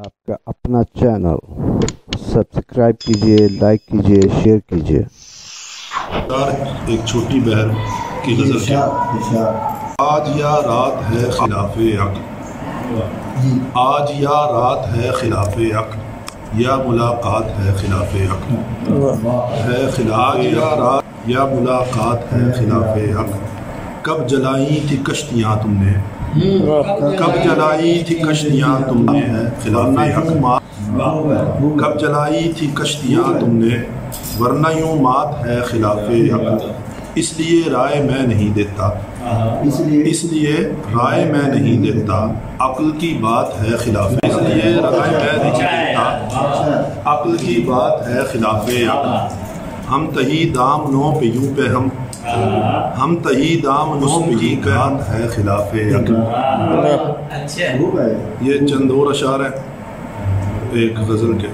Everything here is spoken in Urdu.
آپ کا اپنا چینل سبسکرائب کیجئے، لائک کیجئے، شیئر کیجئے۔ ایک چھوٹی بہر کی غزل کیا آج یا رات ہے خلاف عقل، آج یا رات ہے خلاف عقل، یا ملاقات ہے خلاف عقل، ہے خلاف یا رات یا ملاقات ہے خلاف عقل۔ کب جلائی تھی کشتیاں تم نے، کب جلائی تھی کشتیاں تم نے خلاف عقل، کب جلائی تھی کشتیاں تم نے ورنہ یوں مات ہے خلاف عقل۔ اس لیے رائے میں نہیں دیتا، اس لیے رائے میں نہیں دیتا، عقل کی بات ہے خلاف، اس لیے رائے میں نہیں دیتا، عقل کی بات ہے خلاف عقل۔ ہم تہی دامنوں پہ یوں پہ ہم تہی دامنوں پہ ہی قیام ہے خلاف عقل۔ یہ چند اور اشعار ہیں ایک غزل کے۔